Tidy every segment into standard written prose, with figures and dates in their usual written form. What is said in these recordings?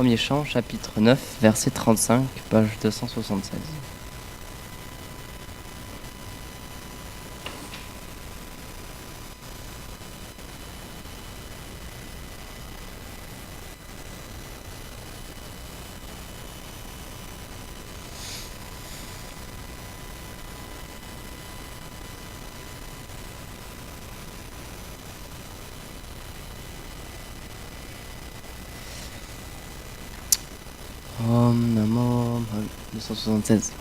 premier chant, chapitre 9, verset 35, page 276. Om Namo 276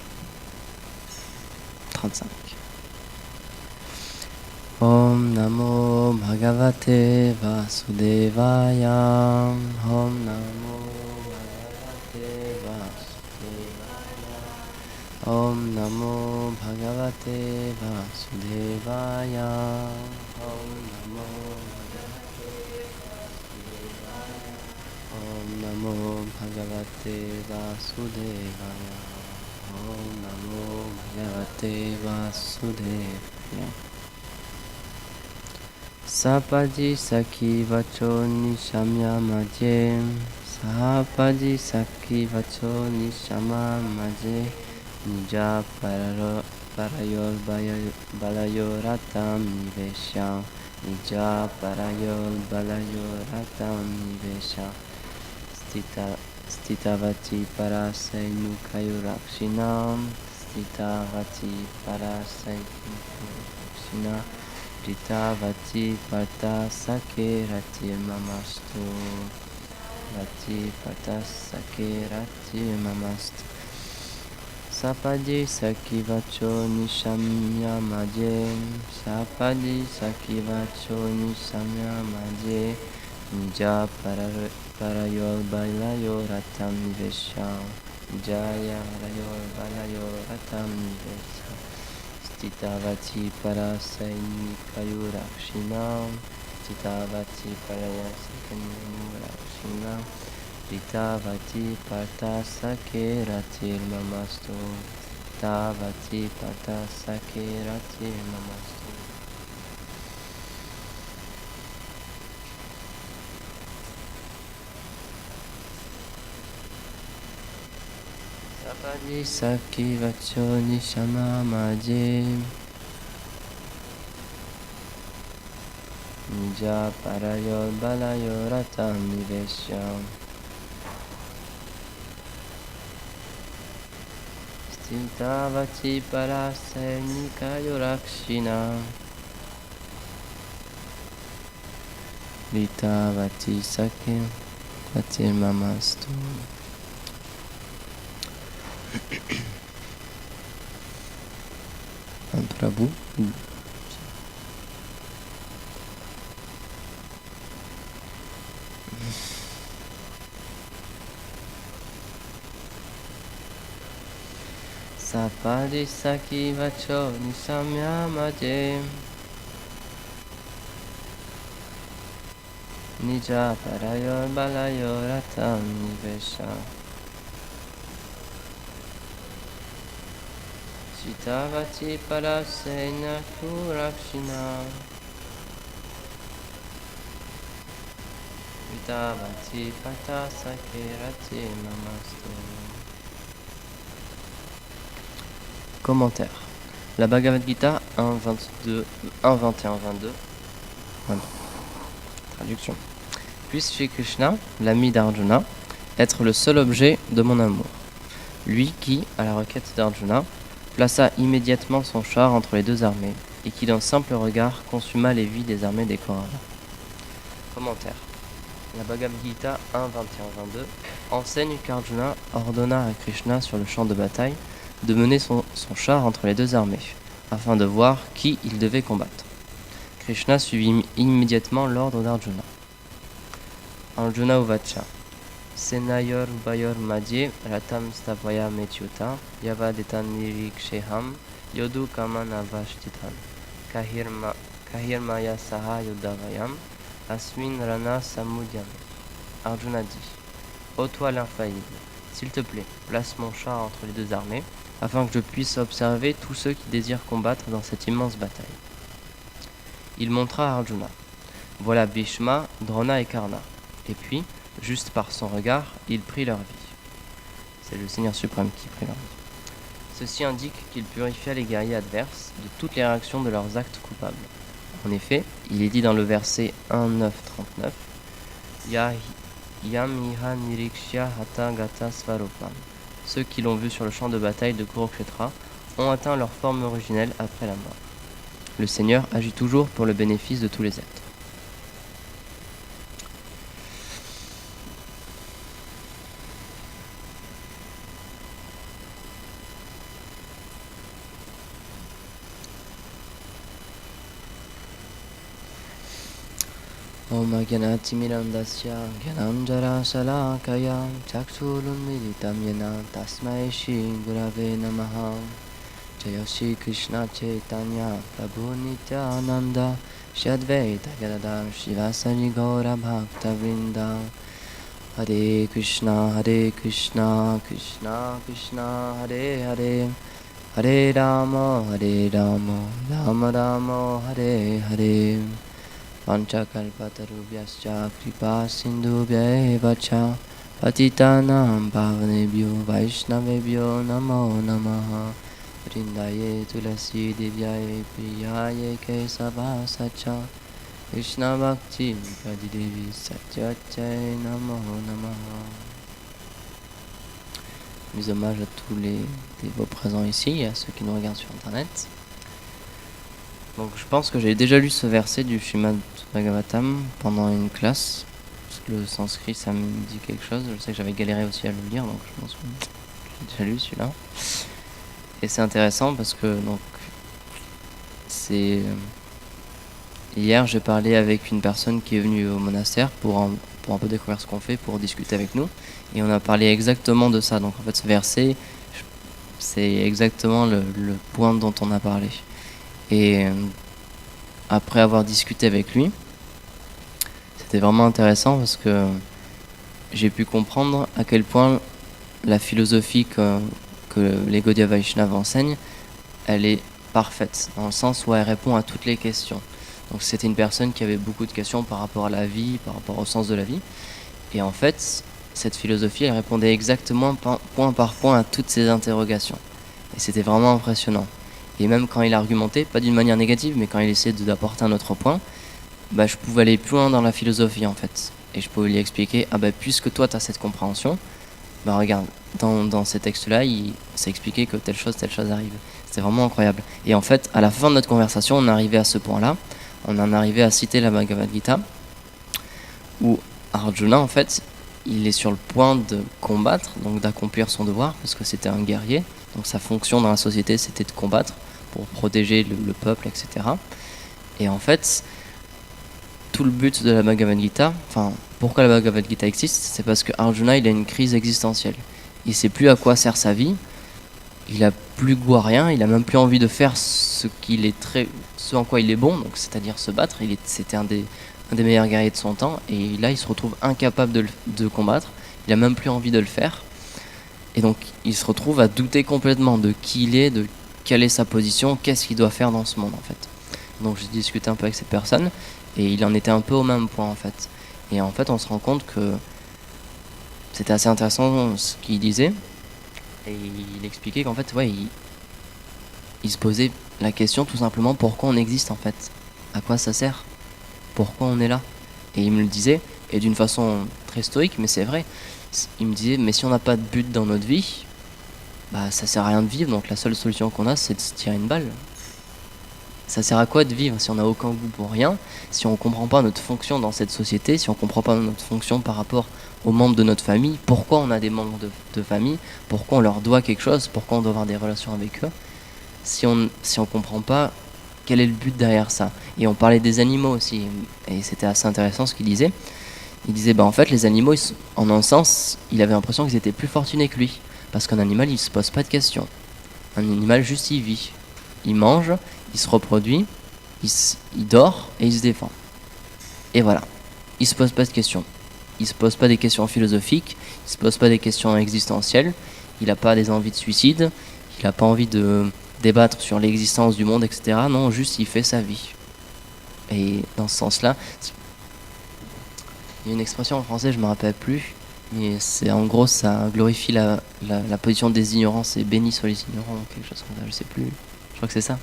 35. Om Namo Bhagavate Vasudevaya. Om Namo Bhagavate Vasudevaya. Om Namo Bhagavate Vasudevaya. Om Namo Om Namo Bhagavate Vasudevaya. Om Namo Bhagavate Vasudevaya. Sapaji Saki Vacho Nishamya Maje. Sapaji Saki Vacho Nishama Maje. Nija Parayol Balayoratam Nivesha. Nija Parayol Balayoratam Nivesha. Stitavati Parasainukayorakshinam. Stitavati Parasainukayorakshinam. Ritavati Parta Sakirati Mamastu. Vati Parta Sakirati Mamastu. Sapadi Sakivacho Nishamya Maje. Sapadi Sakivacho Nishamya Maje. Nija Parayol Balayo Ratam Nivesha. Jaya Parayol Balayo Ratam Nivesha. Stitavati Parasainikayurakshinam. Stitavati Parasainikayurakshinam. Ritavati Parta Sakirati Mamastu. Ritavati Parta Sakirati Mamastu. Sapadi Saki Vacho Nishama Maje. Nija Parayol Balayo Ratam Nivesha. Stitavati Parasainikayurakshina. Ritavati Sakirati Mamastu. Un Prabhu. Sapadi Saki Vacho Nishamya Maje. Nija Parayol Balayo Ratam Nivesha. Chitavati Parasena Kurakshina. Vitavati Pata Sakirati Mamastu. Commentaire. La Bhagavad Gita 1.21-22. Voilà. Traduction. Puisse Shri Krishna, l'ami d'Arjuna, être le seul objet de mon amour. Lui qui, à la requête d'Arjuna, plaça immédiatement son char entre les deux armées et qui d'un simple regard consuma les vies des armées des Kaurava. Commentaire. La Bhagavad Gita 1.21-22 enseigne qu'Arjuna ordonna à Krishna sur le champ de bataille de mener son char entre les deux armées, afin de voir qui il devait combattre. Krishna suivit immédiatement l'ordre d'Arjuna. Arjuna Uvacha. Senayor Bayor Madhye Ratam Stavaya Metyuta Yavadetan Niriksheham Yodu Kaman Avashtitan Kahirmaya Saha Yudavayam Asmin Rana Samudyam. Arjuna dit: Ô toi l'infaillible, s'il te plaît, place mon char entre les deux armées, afin que je puisse observer tous ceux qui désirent combattre dans cette immense bataille. Il montra à Arjuna: Voilà Bhishma, Drona et Karna. Et puis, Juste par son regard, il prit leur vie. C'est le Seigneur suprême qui prit leur vie. Ceci indique qu'il purifia les guerriers adverses de toutes les réactions de leurs actes coupables. En effet, il est dit dans le verset 1.9.39 Yam iha nirikshya hata gata svarupam. Ceux qui l'ont vu sur le champ de bataille de Kurukshetra ont atteint leur forme originelle après la mort. Le Seigneur agit toujours pour le bénéfice de tous les êtres. Om Gyanati Mirandasya Gyananjara Salakaya Chakshulun Militam Yena Tasmai Shri Gurave Namaha Jaya Shri Krishna Chaitanya Prabhu Nityananda Shri Advaita Gadadhar Shivasari Gaura Bhakta Vrinda Hare Krishna Krishna Krishna Hare Hare Hare Rama Rama Rama Hare Hare Panchakalpatarubhyascha kripa sindhubhya eva cha patitanam pavanebhyo vaishnavebhyo namo namaha Vrindaye tulasi divyaye priyaye kesava sacha Krishna bhakti padidevi satyachay namo namaha. Mes hommages à tous les dévots présents ici et à ceux qui nous regardent sur internet. Donc je pense que j'ai déjà lu ce verset du Srimad Bhagavatam pendant une classe, parce que le sanskrit ça me dit quelque chose, je sais que j'avais galéré aussi à le lire, donc je pense que j'ai déjà lu celui-là. Et c'est intéressant parce que donc c'est hier j'ai parlé avec une personne qui est venue au monastère pour un peu découvrir ce qu'on fait, pour discuter avec nous, et on a parlé exactement de ça. Donc en fait ce verset c'est exactement le point dont on a parlé. Et après avoir discuté avec lui, c'était vraiment intéressant parce que j'ai pu comprendre à quel point la philosophie que les Gaudiya Vaishnavas enseignent, elle est parfaite, dans le sens où elle répond à toutes les questions. Donc c'était une personne qui avait beaucoup de questions par rapport à la vie, par rapport au sens de la vie. Et en fait, cette philosophie, elle répondait exactement point par point à toutes ces interrogations. Et c'était vraiment impressionnant. Et même quand il argumentait, pas d'une manière négative, mais quand il essayait d'apporter un autre point, je pouvais aller plus loin dans la philosophie en fait. Et je pouvais lui expliquer, puisque toi tu as cette compréhension, regarde, dans ces textes-là, ça expliquait que telle chose arrive. C'était vraiment incroyable. Et en fait, à la fin de notre conversation, on arrivait à ce point-là, on en arrivait à citer la Bhagavad Gita, où Arjuna en fait, il est sur le point de combattre, donc d'accomplir son devoir, parce que c'était un guerrier, donc sa fonction dans la société c'était de combattre, pour protéger le peuple, etc. Et en fait, tout le but de la Bhagavad Gita, pourquoi la Bhagavad Gita existe, c'est parce que Arjuna il a une crise existentielle. Il sait plus à quoi sert sa vie, il a plus goût à rien, il a même plus envie de faire ce en quoi il est bon, donc c'est-à-dire se battre. C'était un des meilleurs guerriers de son temps, et là il se retrouve incapable de combattre, il a même plus envie de le faire. Et donc il se retrouve à douter complètement de qui il est, de quelle est sa position, qu'est-ce qu'il doit faire dans ce monde en fait. Donc j'ai discuté un peu avec cette personne et il en était un peu au même point en fait. Et en fait on se rend compte que c'était assez intéressant ce qu'il disait. Et il expliquait qu'en fait il se posait la question tout simplement pourquoi on existe en fait. À quoi ça sert? Pourquoi on est là? Et il me le disait, et d'une façon très stoïque, mais c'est vrai. Il me disait, mais si on n'a pas de but dans notre vie, ça sert à rien de vivre, donc la seule solution qu'on a c'est de se tirer une balle. Ça sert à quoi de vivre si on n'a aucun goût pour rien, si on comprend pas notre fonction dans cette société, si on comprend pas notre fonction par rapport aux membres de notre famille, pourquoi on a des membres de famille, pourquoi on leur doit quelque chose, pourquoi on doit avoir des relations avec eux, si on comprend pas quel est le but derrière ça. Et on parlait des animaux aussi, et c'était assez intéressant ce qu'il disait. Il disait en fait les animaux, en un sens, il avait l'impression qu'ils étaient plus fortunés que lui. Parce qu'un animal, il se pose pas de questions. Un animal, juste, il vit. Il mange, il se reproduit, il dort et il se défend. Et voilà. Il se pose pas de questions. Il se pose pas des questions philosophiques, il se pose pas des questions existentielles, il n'a pas des envies de suicide, il n'a pas envie de débattre sur l'existence du monde, etc. Non, juste, il fait sa vie. Et dans ce sens-là, Il y a une expression en français, je me rappelle plus, mais c'est en gros ça glorifie la position des ignorants, c'est béni sur les ignorants ou quelque chose comme ça, je sais plus. Je crois que c'est ça.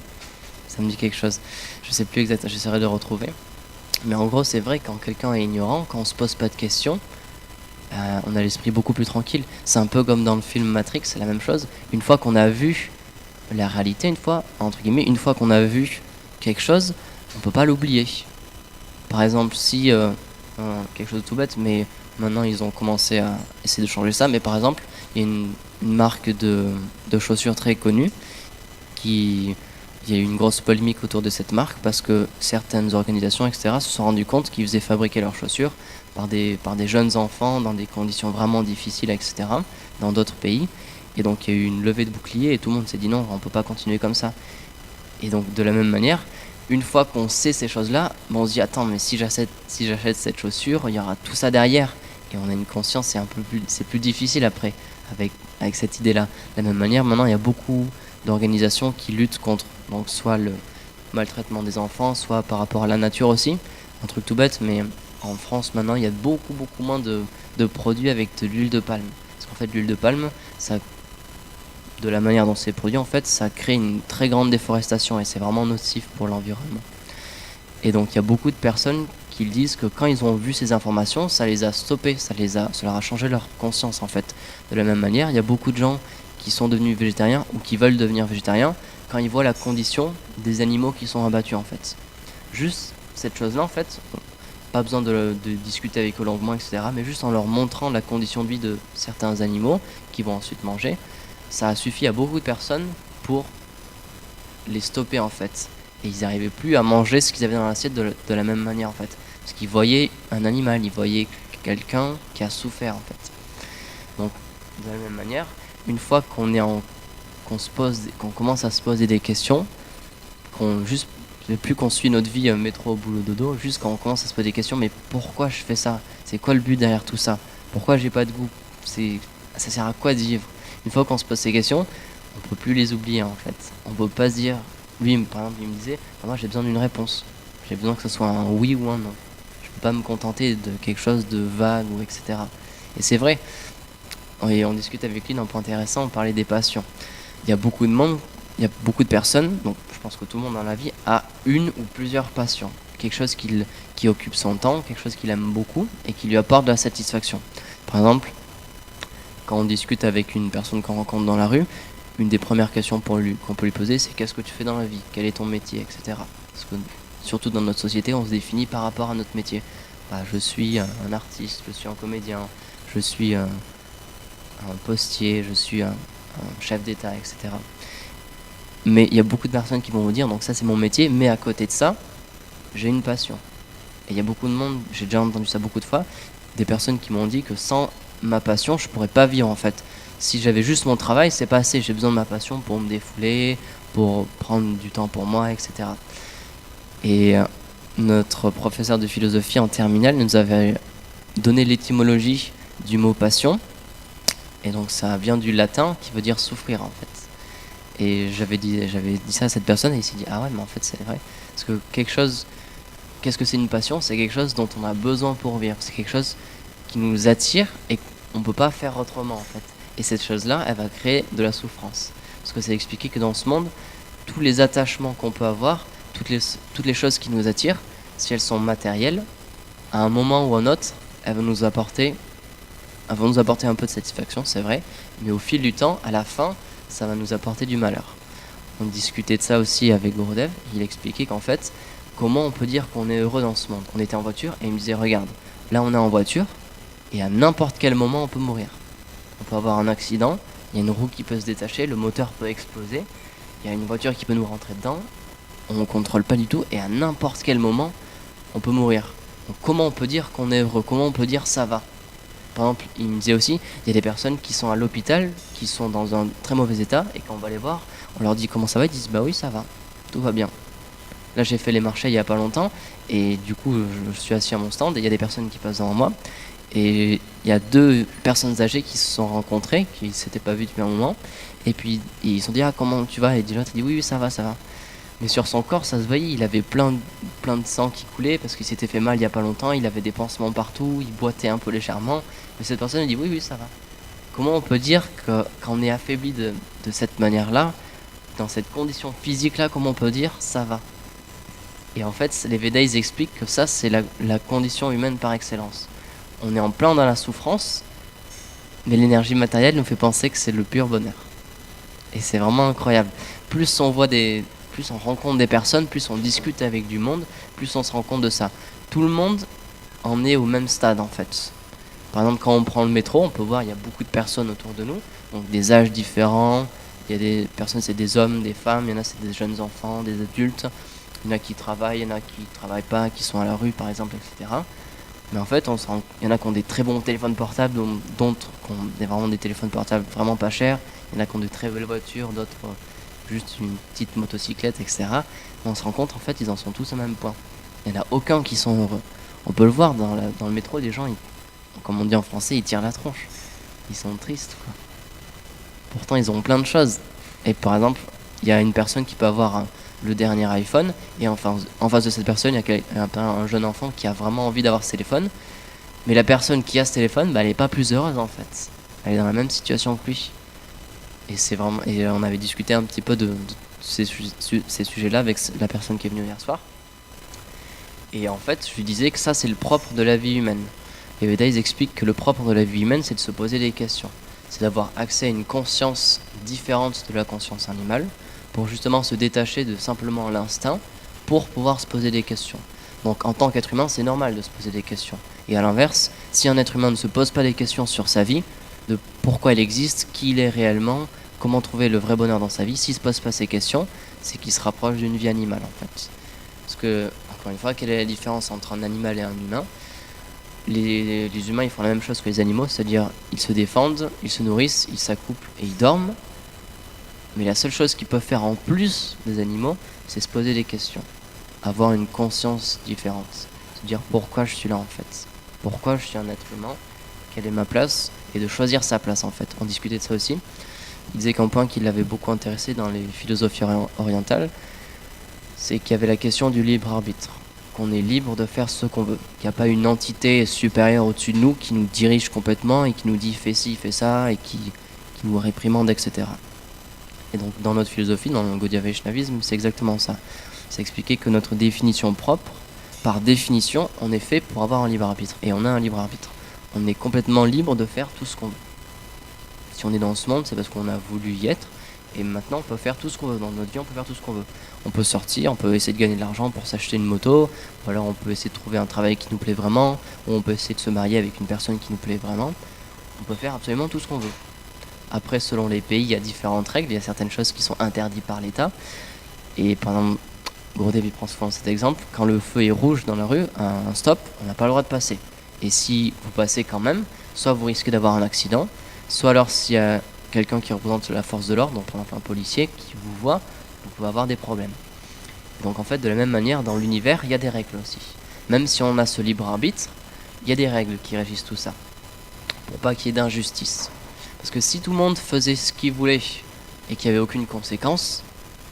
Ça me dit quelque chose. Je sais plus exactement, j'essaierai de retrouver. Mais en gros, c'est vrai, quand quelqu'un est ignorant, quand on se pose pas de questions, on a l'esprit beaucoup plus tranquille. C'est un peu comme dans le film Matrix, c'est la même chose. Une fois qu'on a vu la réalité, une fois qu'on a vu quelque chose, on peut pas l'oublier. Par exemple, si quelque chose de tout bête, mais maintenant ils ont commencé à essayer de changer ça. Mais par exemple, il y a une marque de chaussures très connue il y a eu une grosse polémique autour de cette marque parce que certaines organisations, etc., se sont rendues compte qu'ils faisaient fabriquer leurs chaussures par des jeunes enfants dans des conditions vraiment difficiles, etc., dans d'autres pays. Et donc il y a eu une levée de bouclier et tout le monde s'est dit non, on ne peut pas continuer comme ça. Et donc de la même manière, une fois qu'on sait ces choses-là, on se dit attends, mais si j'achète cette chaussure, il y aura tout ça derrière. Et on a une conscience, c'est plus difficile après avec cette idée-là. De la même manière, maintenant il y a beaucoup d'organisations qui luttent contre donc soit le maltraitement des enfants, soit par rapport à la nature aussi. Un truc tout bête, mais en France maintenant il y a beaucoup moins de produits avec de l'huile de palme. Parce qu'en fait l'huile de palme, ça, de la manière dont c'est produit, en fait, ça crée une très grande déforestation et c'est vraiment nocif pour l'environnement. Et donc il y a beaucoup de personnes qui disent que quand ils ont vu ces informations, ça les a stoppés, ça leur a changé leur conscience en fait. De la même manière, il y a beaucoup de gens qui sont devenus végétariens ou qui veulent devenir végétariens quand ils voient la condition des animaux qui sont abattus en fait. Juste cette chose-là en fait, pas besoin de discuter avec eux longuement, etc. Mais juste en leur montrant la condition de vie de certains animaux qu'ils vont ensuite manger, ça a suffi à beaucoup de personnes pour les stopper en fait. Et ils n'arrivaient plus à manger ce qu'ils avaient dans l'assiette de la même manière en fait. Parce qu'ils voyaient un animal, ils voyaient quelqu'un qui a souffert en fait. Donc de la même manière, une fois qu'on commence à se poser des questions, plus qu'on suit notre vie métro boulot dodo, juste quand on commence à se poser des questions, mais pourquoi je fais ça? C'est quoi le but derrière tout ça? Pourquoi j'ai pas de goût? Ça sert à quoi de vivre? Une fois qu'on se pose ces questions, on peut plus les oublier en fait. On peut pas se dire, lui par exemple il me disait, moi j'ai besoin d'une réponse. J'ai besoin que ce soit un oui ou un non. Je peux pas me contenter de quelque chose de vague ou etc. Et c'est vrai. Et on discute avec lui d'un point intéressant, on parlait des passions. Il y a beaucoup de monde, il y a beaucoup de personnes, donc je pense que tout le monde dans la vie a une ou plusieurs passions. Quelque chose qui occupe son temps, quelque chose qu'il aime beaucoup et qui lui apporte de la satisfaction. Par exemple, quand on discute avec une personne qu'on rencontre dans la rue, une des premières questions qu'on peut lui poser, c'est qu'est-ce que tu fais dans la vie? Quel est ton métier, etc. Parce que surtout dans notre société, on se définit par rapport à notre métier. Je suis un artiste, je suis un comédien, je suis un postier, je suis un chef d'État, etc. Mais il y a beaucoup de personnes qui vont vous dire, donc ça c'est mon métier, mais à côté de ça, j'ai une passion. Et il y a beaucoup de monde, j'ai déjà entendu ça beaucoup de fois, des personnes qui m'ont dit que sans ma passion, je pourrais pas vivre en fait. Si j'avais juste mon travail, c'est pas assez, j'ai besoin de ma passion pour me défouler, pour prendre du temps pour moi, etc. Et notre professeur de philosophie en terminale nous avait donné l'étymologie du mot passion. Et donc ça vient du latin qui veut dire souffrir en fait. Et j'avais dit ça à cette personne et il s'est dit ah ouais mais en fait c'est vrai. Parce que qu'est-ce que c'est une passion? C'est quelque chose dont on a besoin pour vivre. C'est quelque chose qui nous attire et qu'on ne peut pas faire autrement en fait. Et cette chose-là, elle va créer de la souffrance. Parce que c'est expliqué que dans ce monde, tous les attachements qu'on peut avoir, toutes les choses qui nous attirent, si elles sont matérielles, à un moment ou à un autre, elles vont nous apporter un peu de satisfaction, c'est vrai, mais au fil du temps, à la fin, ça va nous apporter du malheur. On discutait de ça aussi avec Gorodev, il expliquait qu'en fait, comment on peut dire qu'on est heureux dans ce monde? On était en voiture et il me disait, regarde, là on est en voiture, et à n'importe quel moment on peut mourir. On peut avoir un accident, il y a une roue qui peut se détacher, le moteur peut exploser, il y a une voiture qui peut nous rentrer dedans, on ne contrôle pas du tout, et à n'importe quel moment, on peut mourir. Donc comment on peut dire qu'on est heureux? Comment on peut dire ça va? Par exemple, il me disait aussi, il y a des personnes qui sont à l'hôpital, qui sont dans un très mauvais état, et quand on va les voir, on leur dit comment ça va, ils disent bah oui ça va, tout va bien. Là j'ai fait les marchés il y a pas longtemps, et du coup je suis assis à mon stand, et il y a des personnes qui passent devant moi, et il y a deux personnes âgées qui se sont rencontrées, qui ne s'étaient pas vues depuis un moment, et puis ils se sont dit ah comment tu vas, et l'autre dit oui ça va. Mais sur son corps, ça se voyait, il avait plein de sang qui coulait parce qu'il s'était fait mal il y a pas longtemps, il avait des pansements partout, il boitait un peu légèrement. Mais cette personne elle dit oui, oui, ça va. Comment on peut dire que quand on est affaibli de cette manière-là, dans cette condition physique-là, comment on peut dire ça va? Et en fait, les Védas ils expliquent que ça, c'est la condition humaine par excellence. On est en plein dans la souffrance, mais l'énergie matérielle nous fait penser que c'est le pur bonheur. Et c'est vraiment incroyable. Plus on rencontre des personnes, plus on discute avec du monde, plus on se rend compte de ça. Tout le monde en est au même stade en fait. Par exemple, quand on prend le métro, on peut voir il y a beaucoup de personnes autour de nous, donc des âges différents. Il y a des personnes, c'est des hommes, des femmes, il y en a c'est des jeunes enfants, des adultes. Il y en a qui travaillent, il y en a qui travaillent pas, qui sont à la rue par exemple, etc. Mais en fait, il y en a qui ont des très bons téléphones portables, d'autres qui ont vraiment des téléphones portables vraiment pas chers. Il y en a qui ont de très belles voitures, d'autres juste une petite motocyclette, etc. Mais on se rend compte, en fait, ils en sont tous au même point. Il n'y en a aucun qui sont heureux. On peut le voir dans le métro, des gens, comme on dit en français, ils tirent la tronche. Ils sont tristes, quoi. Pourtant, ils ont plein de choses. Et par exemple, il y a une personne qui peut avoir le dernier iPhone, et enfin, en face de cette personne, il y a un jeune enfant qui a vraiment envie d'avoir ce téléphone. Mais la personne qui a ce téléphone, bah, elle n'est pas plus heureuse en fait. Elle est dans la même situation que lui. Et on avait discuté un petit peu de ces sujets-là avec la personne qui est venue hier soir. Et en fait, je lui disais que ça, c'est le propre de la vie humaine. Les Védas, ils expliquent que le propre de la vie humaine, c'est de se poser des questions. C'est d'avoir accès à une conscience différente de la conscience animale, pour justement se détacher de simplement l'instinct, pour pouvoir se poser des questions. Donc en tant qu'être humain, c'est normal de se poser des questions. Et à l'inverse, si un être humain ne se pose pas des questions sur sa vie, de pourquoi il existe, qui il est réellement, comment trouver le vrai bonheur dans sa vie, s'il ne se pose pas ces questions, c'est qu'il se rapproche d'une vie animale en fait. Parce que, encore une fois, quelle est la différence entre un animal et un humain? Les humains, ils font la même chose que les animaux, c'est-à-dire ils se défendent, ils se nourrissent, ils s'accouplent et ils dorment. Mais la seule chose qu'ils peuvent faire en plus des animaux, c'est se poser des questions. Avoir une conscience différente. Se dire pourquoi je suis là en fait. Pourquoi je suis un être humain. Quelle est ma place. Et de choisir sa place en fait. On discutait de ça aussi. Il disait qu'un point qui l'avait beaucoup intéressé dans les philosophies orientales, c'est qu'il y avait la question du libre arbitre. Qu'on est libre de faire ce qu'on veut. Qu'il n'y a pas une entité supérieure au-dessus de nous qui nous dirige complètement et qui nous dit fais ci, fais ça et qui nous réprimande, etc. Et donc dans notre philosophie, dans le Gaudiya Vaishnavisme, c'est exactement ça. C'est expliquer que notre définition propre, par définition, on est fait pour avoir un libre arbitre. Et on a un libre arbitre. On est complètement libre de faire tout ce qu'on veut. Si on est dans ce monde, c'est parce qu'on a voulu y être. Et maintenant, on peut faire tout ce qu'on veut. Dans notre vie, on peut faire tout ce qu'on veut. On peut sortir, on peut essayer de gagner de l'argent pour s'acheter une moto. Ou alors on peut essayer de trouver un travail qui nous plaît vraiment. Ou on peut essayer de se marier avec une personne qui nous plaît vraiment. On peut faire absolument tout ce qu'on veut. Après, selon les pays, il y a différentes règles. Il y a certaines choses qui sont interdites par l'État. Et par exemple, Gurudev il prend souvent cet exemple. Quand le feu est rouge dans la rue, un stop, on n'a pas le droit de passer. Et si vous passez quand même, soit vous risquez d'avoir un accident, soit alors s'il y a quelqu'un qui représente la force de l'ordre, donc par exemple un policier qui vous voit, vous pouvez avoir des problèmes. Donc en fait, de la même manière, dans l'univers, il y a des règles aussi. Même si on a ce libre arbitre, il y a des règles qui régissent tout ça. Pour pas qu'il y ait d'injustice. Parce que si tout le monde faisait ce qu'il voulait et qu'il n'y avait aucune conséquence,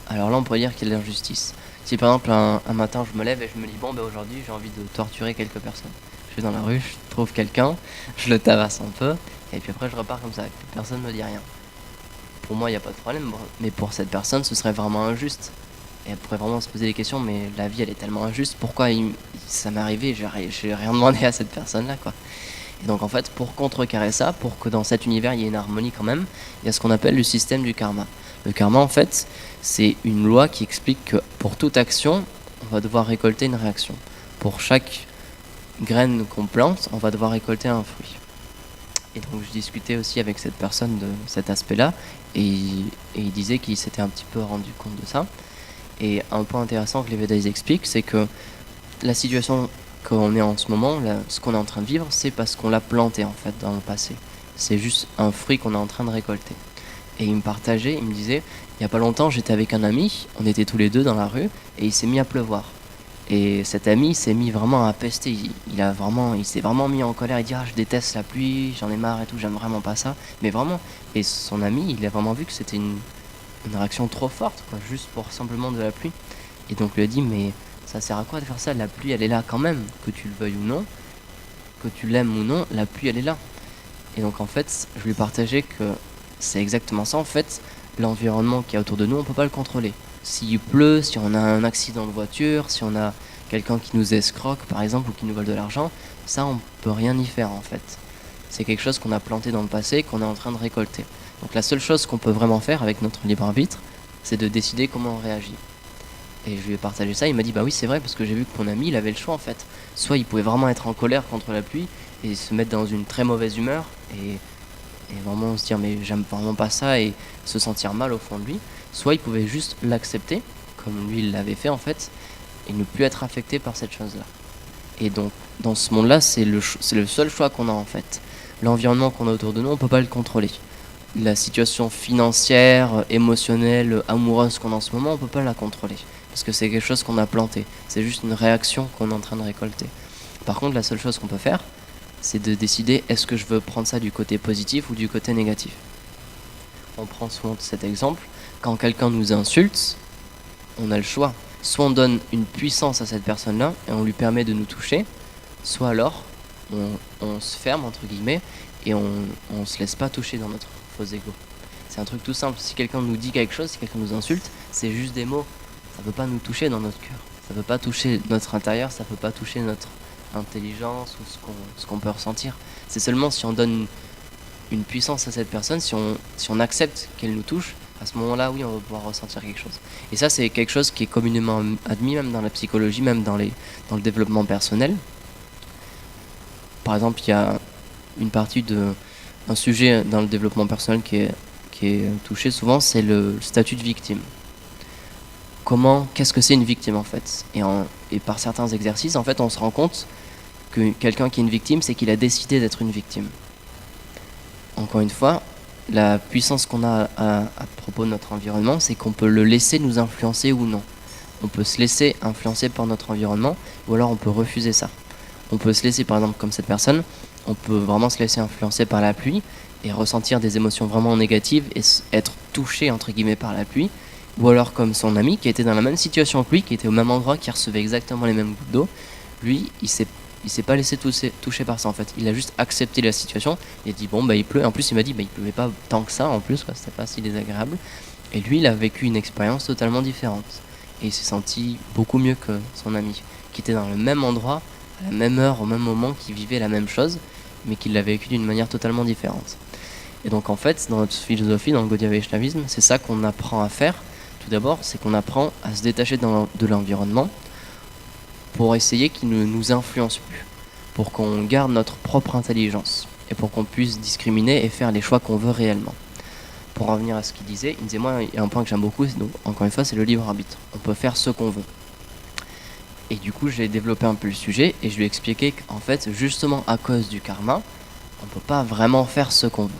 alors là on pourrait dire qu'il y a de l'injustice. Si par exemple un matin je me lève et je me dis bon ben aujourd'hui j'ai envie de torturer quelques personnes. Je vais dans la rue, je trouve quelqu'un, je le tabasse un peu, et puis après je repars comme ça, personne ne me dit rien. Pour moi il n'y a pas de problème, mais pour cette personne ce serait vraiment injuste. Et elle pourrait vraiment se poser des questions, mais la vie elle est tellement injuste, pourquoi ça m'est arrivé, j'ai rien demandé à cette personne là quoi. Et donc en fait, pour contrecarrer ça, pour que dans cet univers il y ait une harmonie quand même, il y a ce qu'on appelle le système du karma. Le karma en fait, c'est une loi qui explique que pour toute action, on va devoir récolter une réaction. Pour chaque graine qu'on plante, on va devoir récolter un fruit. Et donc je discutais aussi avec cette personne de cet aspect-là, et il disait qu'il s'était un petit peu rendu compte de ça. Et un point intéressant que les Védas expliquent, c'est que la situation qu'on est en ce moment, là, ce qu'on est en train de vivre, c'est parce qu'on l'a planté en fait dans le passé. C'est juste un fruit qu'on est en train de récolter. Et il me partageait, il me disait, il n'y a pas longtemps j'étais avec un ami, on était tous les deux dans la rue, et il s'est mis à pleuvoir. Et cet ami s'est mis vraiment à pester, il s'est vraiment mis en colère, il dit ah je déteste la pluie, j'en ai marre et tout, j'aime vraiment pas ça. Mais vraiment, et son ami, il a vraiment vu que c'était une réaction trop forte, quoi, juste pour simplement de la pluie. Et donc lui a dit, mais ça sert à quoi de faire ça? La pluie, elle est là quand même, que tu le veuilles ou non, que tu l'aimes ou non, la pluie, elle est là. Et donc en fait, je lui ai partagé que c'est exactement ça. En fait, l'environnement qui est autour de nous, on peut pas le contrôler. S'il pleut, si on a un accident de voiture, si on a quelqu'un qui nous escroque par exemple ou qui nous vole de l'argent, ça on peut rien y faire en fait. C'est quelque chose qu'on a planté dans le passé, qu'on est en train de récolter. Donc la seule chose qu'on peut vraiment faire avec notre libre arbitre, c'est de décider comment on réagit. Et je lui ai partagé ça, il m'a dit bah oui c'est vrai parce que j'ai vu que mon ami il avait le choix en fait. Soit il pouvait vraiment être en colère contre la pluie et se mettre dans une très mauvaise humeur et vraiment se dire mais j'aime vraiment pas ça et se sentir mal au fond de lui. Soit il pouvait juste l'accepter, comme lui il l'avait fait en fait, et ne plus être affecté par cette chose-là. Et donc dans ce monde-là c'est le seul choix qu'on a en fait. L'environnement qu'on a autour de nous on peut pas le contrôler. La situation financière, émotionnelle, amoureuse qu'on a en ce moment on peut pas la contrôler. Parce que c'est quelque chose qu'on a planté. C'est juste une réaction qu'on est en train de récolter. Par contre la seule chose qu'on peut faire, c'est de décider est-ce que je veux prendre ça du côté positif ou du côté négatif. On prend souvent cet exemple, quand quelqu'un nous insulte, on a le choix. Soit on donne une puissance à cette personne-là et on lui permet de nous toucher, soit alors on se ferme entre guillemets et on se laisse pas toucher dans notre faux ego. C'est un truc tout simple, si quelqu'un nous dit quelque chose, si quelqu'un nous insulte, c'est juste des mots, ça peut pas nous toucher dans notre cœur, ça peut pas toucher notre intérieur, ça peut pas toucher notre intelligence ou ce qu'on peut ressentir. C'est seulement si on donne une puissance à cette personne, si on accepte qu'elle nous touche, à ce moment-là, oui, on va pouvoir ressentir quelque chose. Et ça, c'est quelque chose qui est communément admis, même dans la psychologie, même dans le développement personnel. Par exemple, il y a une partie un sujet dans le développement personnel qui est touché souvent, c'est le statut de victime. Qu'est-ce que c'est une victime en fait et par certains exercices, en fait, on se rend compte que quelqu'un qui est une victime, c'est qu'il a décidé d'être une victime. Encore une fois, la puissance qu'on a à propos de notre environnement, c'est qu'on peut le laisser nous influencer ou non. On peut se laisser influencer par notre environnement, ou alors on peut refuser ça. On peut se laisser, par exemple, comme cette personne, on peut vraiment se laisser influencer par la pluie et ressentir des émotions vraiment négatives et être touché, entre guillemets, par la pluie. Ou alors comme son ami qui était dans la même situation que lui, qui était au même endroit, qui recevait exactement les mêmes gouttes d'eau. Lui, il s'est pas laissé toucher par ça en fait. Il a juste accepté la situation. Il a dit bon bah il pleut. En plus il m'a dit bah il pleuvait pas tant que ça en plus, quoi. C'était pas si désagréable. Et lui il a vécu une expérience totalement différente. Et il s'est senti beaucoup mieux que son ami, qui était dans le même endroit, à la même heure, au même moment, qui vivait la même chose, mais qui l'a vécu d'une manière totalement différente. Et donc en fait, dans notre philosophie, dans le Gaudiya Vaishnavisme, c'est ça qu'on apprend à faire. Tout d'abord, c'est qu'on apprend à se détacher de l'environnement pour essayer qu'il ne nous influence plus, pour qu'on garde notre propre intelligence et pour qu'on puisse discriminer et faire les choix qu'on veut réellement. Pour revenir à ce qu'il disait, moi, il y a un point que j'aime beaucoup, donc, encore une fois, c'est le libre arbitre. On peut faire ce qu'on veut. Et du coup, j'ai développé un peu le sujet et je lui ai expliqué qu'en fait, justement à cause du karma, on ne peut pas vraiment faire ce qu'on veut.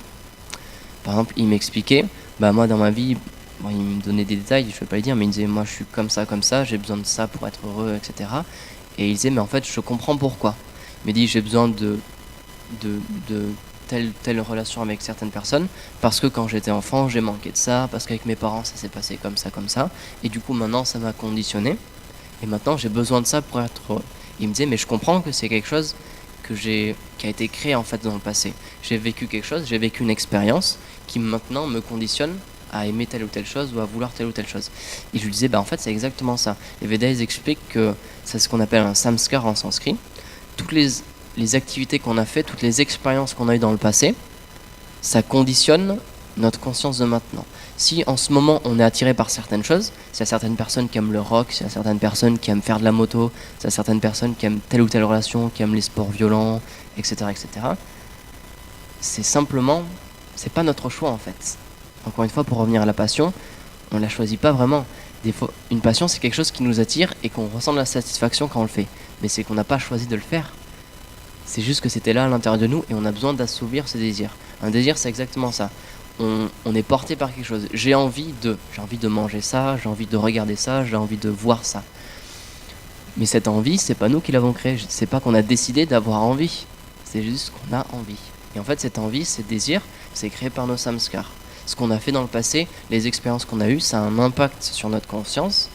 Par exemple, il m'expliquait, moi dans ma vie, bon, il me donnait des détails, je ne vais pas les dire, mais il me disait moi je suis comme ça, j'ai besoin de ça pour être heureux, etc. Et il disait mais en fait je comprends pourquoi. Il me dit j'ai besoin de telle relation avec certaines personnes parce que quand j'étais enfant j'ai manqué de ça, parce qu'avec mes parents ça s'est passé comme ça, et du coup maintenant ça m'a conditionné et maintenant j'ai besoin de ça pour être heureux. Il me disait mais je comprends que c'est quelque chose qui a été créé en fait dans le passé. J'ai vécu quelque chose, j'ai vécu une expérience qui maintenant me conditionne à aimer telle ou telle chose ou à vouloir telle ou telle chose. Et je lui disais, en fait, c'est exactement ça. Les Védas, ils expliquent que c'est ce qu'on appelle un samskar en sanskrit. Toutes les activités qu'on a faites, toutes les expériences qu'on a eues dans le passé, ça conditionne notre conscience de maintenant. Si en ce moment on est attiré par certaines choses, s'il y a certaines personnes qui aiment le rock, s'il y a certaines personnes qui aiment faire de la moto, s'il y a certaines personnes qui aiment telle ou telle relation, qui aiment les sports violents, etc., c'est pas notre choix en fait. Encore une fois, pour revenir à la passion, on la choisit pas vraiment. Des fois, une passion, c'est quelque chose qui nous attire et qu'on ressent de la satisfaction quand on le fait. Mais c'est qu'on n'a pas choisi de le faire. C'est juste que c'était là à l'intérieur de nous et on a besoin d'assouvir ce désir. Un désir, c'est exactement ça. On est porté par quelque chose. J'ai envie de manger ça, j'ai envie de regarder ça, j'ai envie de voir ça. Mais cette envie, c'est pas nous qui l'avons créée. C'est pas qu'on a décidé d'avoir envie. C'est juste qu'on a envie. Et en fait, cette envie, ce désir, c'est créé par nos samskars. Ce qu'on a fait dans le passé, les expériences qu'on a eues, ça a un impact sur notre conscience.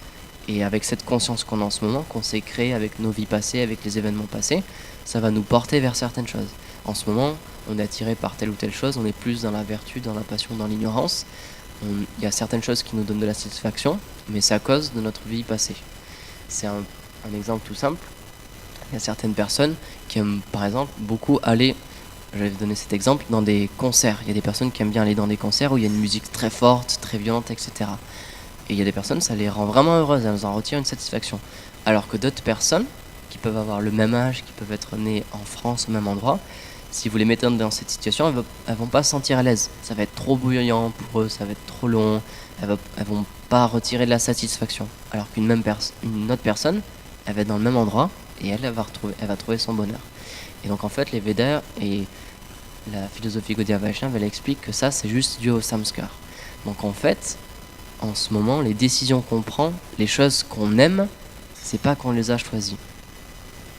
Et avec cette conscience qu'on a en ce moment, qu'on s'est créé avec nos vies passées, avec les événements passés, ça va nous porter vers certaines choses. En ce moment, on est attiré par telle ou telle chose, on est plus dans la vertu, dans la passion, dans l'ignorance. Il y a certaines choses qui nous donnent de la satisfaction, mais c'est à cause de notre vie passée. C'est un exemple tout simple. Il y a certaines personnes qui aiment, par exemple, beaucoup aller, je vais vous donner cet exemple, dans des concerts. Il y a des personnes qui aiment bien aller dans des concerts où il y a une musique très forte, très violente, etc. Et il y a des personnes, ça les rend vraiment heureuses, elles en retirent une satisfaction. Alors que d'autres personnes, qui peuvent avoir le même âge, qui peuvent être nées en France au même endroit, si vous les mettez dans cette situation, elles vont pas se sentir à l'aise. Ça va être trop bruyant pour eux, ça va être trop long, elles vont pas retirer de la satisfaction. Alors qu'une autre personne, elle va être dans le même endroit et elle va trouver son bonheur. Et donc en fait, les Védas et la philosophie Gaudiya Vaishnava, elle explique que ça, c'est juste dû au samskar. Donc en fait, en ce moment, les décisions qu'on prend, les choses qu'on aime, c'est pas qu'on les a choisies.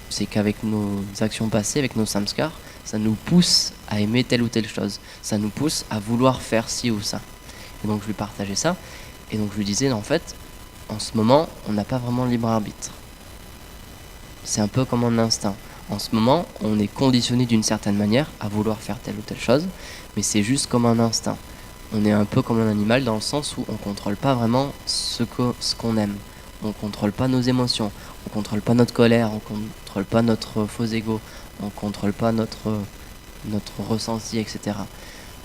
C'est qu'avec nos actions passées, avec nos samskars, ça nous pousse à aimer telle ou telle chose. Ça nous pousse à vouloir faire ci ou ça. Et donc je lui partageais ça. Et donc je lui disais, en fait, en ce moment, on n'a pas vraiment le libre arbitre. C'est un peu comme un instinct. En ce moment, on est conditionné d'une certaine manière à vouloir faire telle ou telle chose, mais c'est juste comme un instinct. On est un peu comme un animal dans le sens où on ne contrôle pas vraiment ce qu'on aime. On ne contrôle pas nos émotions, on ne contrôle pas notre colère, on ne contrôle pas notre faux ego, on ne contrôle pas notre ressenti, etc.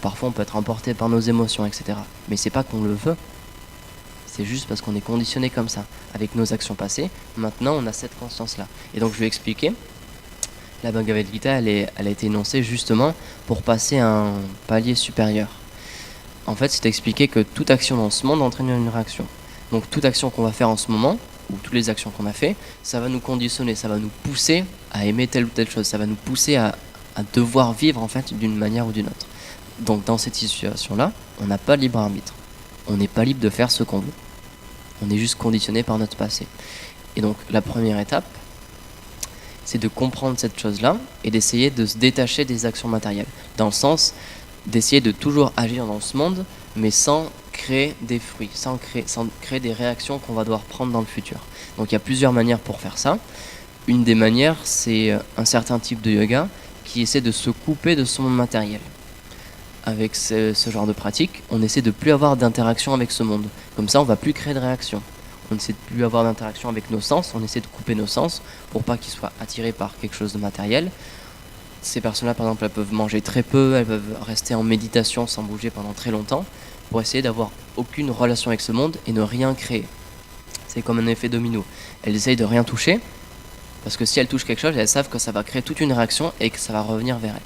Parfois on peut être emporté par nos émotions, etc. Mais c'est pas qu'on le veut, c'est juste parce qu'on est conditionné comme ça. Avec nos actions passées, maintenant on a cette conscience-là. Et donc je lui ai expliqué, la Bhagavad Gita, elle a été énoncée justement pour passer à un palier supérieur. En fait, c'est expliqué que toute action dans ce monde entraîne une réaction. Donc toute action qu'on va faire en ce moment, ou toutes les actions qu'on a fait, ça va nous conditionner, ça va nous pousser à aimer telle ou telle chose, ça va nous pousser à devoir vivre en fait d'une manière ou d'une autre. Donc dans cette situation-là, on n'a pas de libre arbitre. On n'est pas libre de faire ce qu'on veut. On est juste conditionné par notre passé. Et donc la première étape, c'est de comprendre cette chose-là et d'essayer de se détacher des actions matérielles. Dans le sens d'essayer de toujours agir dans ce monde, mais sans créer des fruits, sans créer des réactions qu'on va devoir prendre dans le futur. Donc il y a plusieurs manières pour faire ça. Une des manières, c'est un certain type de yoga qui essaie de se couper de son monde matériel. Avec ce genre de pratique, on essaie de plus avoir d'interaction avec ce monde. Comme ça, on va plus créer de réaction. On essaie de plus avoir d'interaction avec nos sens, on essaie de couper nos sens pour pas qu'ils soient attirés par quelque chose de matériel. Ces personnes-là, par exemple, elles peuvent manger très peu, elles peuvent rester en méditation sans bouger pendant très longtemps pour essayer d'avoir aucune relation avec ce monde et ne rien créer. C'est comme un effet domino. Elles essayent de rien toucher parce que si elles touchent quelque chose, elles savent que ça va créer toute une réaction et que ça va revenir vers elles.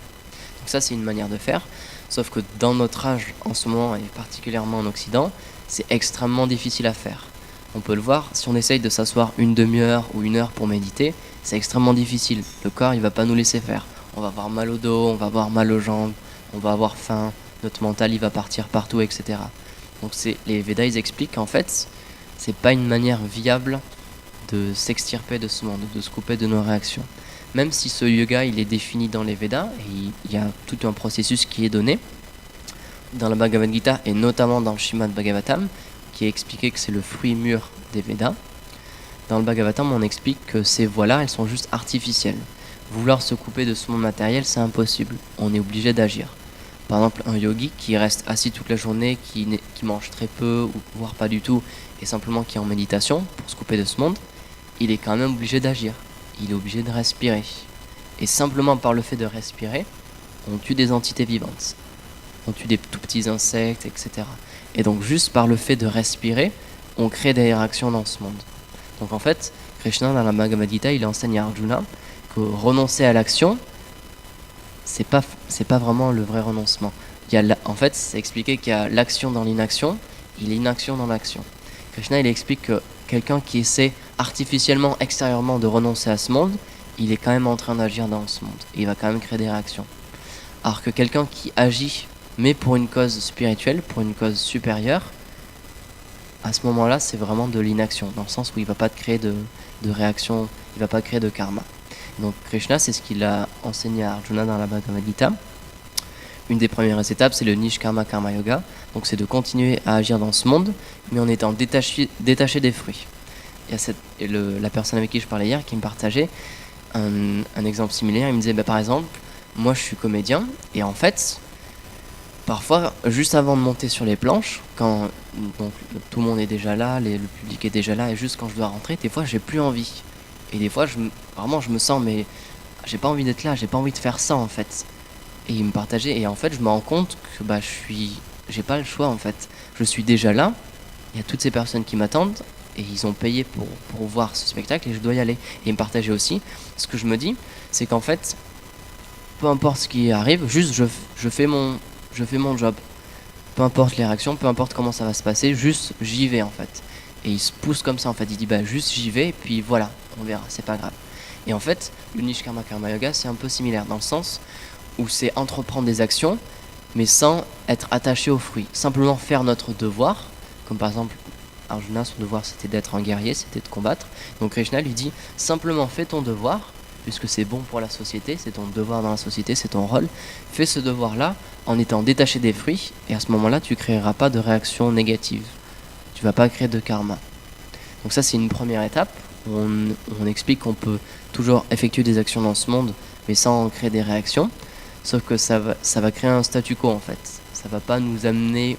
Donc ça, c'est une manière de faire. Sauf que dans notre âge, en ce moment, et particulièrement en Occident, c'est extrêmement difficile à faire. On peut le voir, si on essaye de s'asseoir une demi-heure ou une heure pour méditer, c'est extrêmement difficile. Le corps, il va pas nous laisser faire. On va avoir mal au dos, on va avoir mal aux jambes, on va avoir faim, notre mental, il va partir partout, etc. Donc les Védas, ils expliquent qu'en fait, c'est pas une manière viable de s'extirper de ce monde, de se couper de nos réactions. Même si ce yoga, il est défini dans les Védas, et il y a tout un processus qui est donné dans la Bhagavad Gita, et notamment dans le Srimad Bhagavatam, qui est expliqué que c'est le fruit mûr des Védas. Dans le Bhagavatam, on explique que ces voies-là, elles sont juste artificielles. Vouloir se couper de ce monde matériel, c'est impossible. On est obligé d'agir. Par exemple, un yogi qui reste assis toute la journée, qui mange très peu, ou voire pas du tout, et simplement qui est en méditation, pour se couper de ce monde, il est quand même obligé d'agir. Il est obligé de respirer. Et simplement par le fait de respirer, on tue des entités vivantes. On tue des tout petits insectes, etc. Et donc juste par le fait de respirer, on crée des réactions dans ce monde. Donc en fait, Krishna dans la Bhagavad Gita, il enseigne à Arjuna que renoncer à l'action, c'est pas vraiment le vrai renoncement. En fait, c'est expliqué qu'il y a l'action dans l'inaction et l'inaction dans l'action. Krishna, il explique que quelqu'un qui essaie artificiellement, extérieurement de renoncer à ce monde, il est quand même en train d'agir dans ce monde. Et il va quand même créer des réactions. Alors que quelqu'un qui agit, mais pour une cause spirituelle, pour une cause supérieure, à ce moment-là, c'est vraiment de l'inaction, dans le sens où il ne va pas créer de réaction, il ne va pas créer de karma. Donc Krishna, c'est ce qu'il a enseigné à Arjuna dans la Bhagavad Gita. une des premières étapes, c'est le Nishkarma Karma Yoga. Donc c'est de continuer à agir dans ce monde, mais en étant détaché des fruits. Il y a la personne avec qui je parlais hier qui me partageait un exemple similaire. Il me disait, par exemple, moi je suis comédien, et en fait, parfois, juste avant de monter sur les planches, quand donc, tout le monde est déjà là, le public est déjà là, et juste quand je dois rentrer, des fois j'ai plus envie. Et des fois, vraiment, je me sens, mais j'ai pas envie d'être là, j'ai pas envie de faire ça en fait. Et il me partageait, et en fait, je me rends compte que j'ai pas le choix en fait. Je suis déjà là, il y a toutes ces personnes qui m'attendent, et ils ont payé pour voir ce spectacle, et je dois y aller. Et il me partageait aussi, ce que je me dis, c'est qu'en fait, peu importe ce qui arrive, juste je fais mon job. Peu importe les réactions, peu importe comment ça va se passer, juste j'y vais en fait. Et il se pousse comme ça en fait, il dit juste j'y vais, et puis voilà, on verra, c'est pas grave. Et en fait, le Nishkarma Karma Yoga, c'est un peu similaire dans le sens où c'est entreprendre des actions, mais sans être attaché aux fruits. Simplement faire notre devoir, comme par exemple Arjuna, son devoir c'était d'être un guerrier, c'était de combattre. Donc Krishna lui dit, simplement fais ton devoir, puisque c'est bon pour la société, c'est ton devoir dans la société, c'est ton rôle. Fais ce devoir-là en étant détaché des fruits, et à ce moment-là, tu ne créeras pas de réaction négative. Tu ne vas pas créer de karma. Donc ça, c'est une première étape. On explique qu'on peut toujours effectuer des actions dans ce monde, mais sans créer des réactions. Sauf que ça va créer un statu quo, en fait. Ça ne va pas nous amener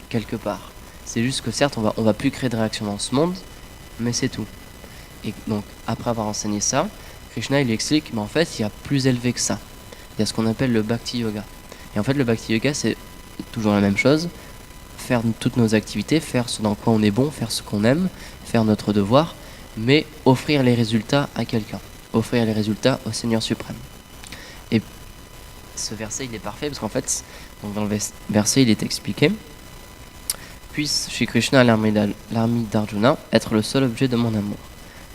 quelque part. C'est juste que certes, on va plus créer de réaction dans ce monde, mais c'est tout. Et donc, après avoir enseigné ça, Krishna il explique, mais en fait il y a plus élevé que ça. Il y a ce qu'on appelle le Bhakti Yoga. Et en fait le Bhakti Yoga c'est toujours la même chose, faire toutes nos activités, faire ce dans quoi on est bon, faire ce qu'on aime, faire notre devoir, mais offrir les résultats à quelqu'un, offrir les résultats au Seigneur suprême. Et ce verset il est parfait parce qu'en fait, donc dans le verset il est expliqué, puisse Shri Krishna l'armée d'Arjuna être le seul objet de mon amour.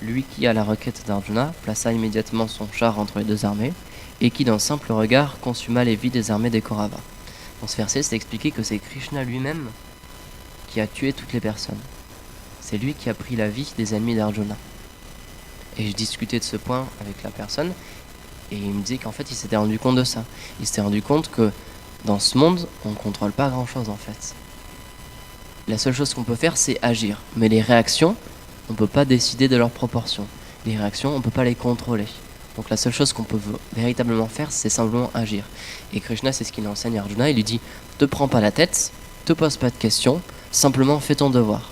Lui qui, à la requête d'Arjuna, plaça immédiatement son char entre les deux armées, et qui, d'un simple regard, consuma les vies des armées des Kauravas. Dans ce verset, c'est expliqué que c'est Krishna lui-même qui a tué toutes les personnes. C'est lui qui a pris la vie des ennemis d'Arjuna. Et je discutais de ce point avec la personne, et il me disait qu'en fait, il s'était rendu compte de ça. Il s'était rendu compte que dans ce monde, on ne contrôle pas grand-chose en fait. La seule chose qu'on peut faire, c'est agir. Mais les réactions, on ne peut pas décider de leurs proportions. Les réactions, on ne peut pas les contrôler. Donc la seule chose qu'on peut véritablement faire, c'est simplement agir. Et Krishna, c'est ce qu'il enseigne à Arjuna. Il lui dit, te prends pas la tête, te pose pas de questions, simplement fais ton devoir.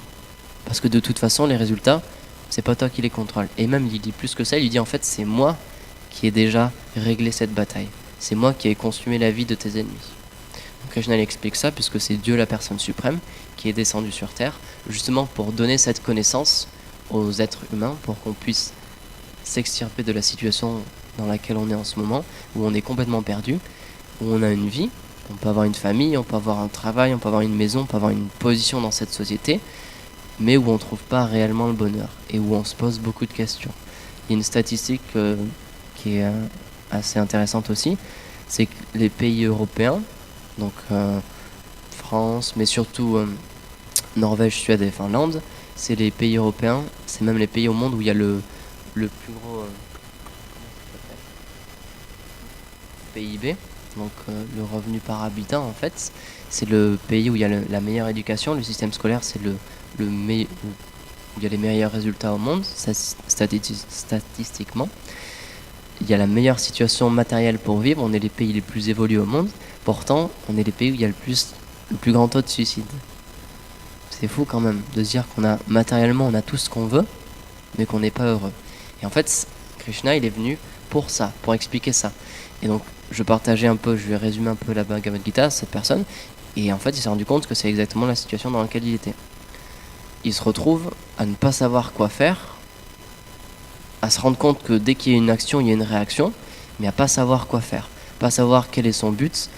Parce que de toute façon, les résultats, c'est pas toi qui les contrôle. Et même, il dit plus que ça, il lui dit, en fait, c'est moi qui ai déjà réglé cette bataille. C'est moi qui ai consumé la vie de tes ennemis. Donc Krishna il explique ça, puisque c'est Dieu, la personne suprême, qui est descendu sur terre, justement pour donner cette connaissance aux êtres humains, pour qu'on puisse s'extirper de la situation dans laquelle on est en ce moment, où on est complètement perdu, où on a une vie, on peut avoir une famille, on peut avoir un travail, on peut avoir une maison, on peut avoir une position dans cette société, mais où on ne trouve pas réellement le bonheur, et où on se pose beaucoup de questions. Il y a une statistique qui est assez intéressante aussi, c'est que les pays européens, donc France, mais surtout Norvège, Suède et Finlande, c'est les pays européens, c'est même les pays au monde où il y a le plus gros PIB, donc le revenu par habitant en fait. C'est le pays où il y a la meilleure éducation, le système scolaire c'est où il y a les meilleurs résultats au monde, statistiquement. Il y a la meilleure situation matérielle pour vivre, on est les pays les plus évolués au monde, pourtant on est les pays où il y a le plus grand taux de suicide. C'est fou quand même de se dire qu'on a matériellement on a tout ce qu'on veut, mais qu'on n'est pas heureux. Et en fait, Krishna il est venu pour ça, pour expliquer ça. Et donc je lui ai résumé un peu la Bhagavad Gita à cette personne, et en fait il s'est rendu compte que c'est exactement la situation dans laquelle il était. Il se retrouve à ne pas savoir quoi faire, à se rendre compte que dès qu'il y a une action, il y a une réaction, mais à pas savoir quoi faire, pas savoir quel est son but,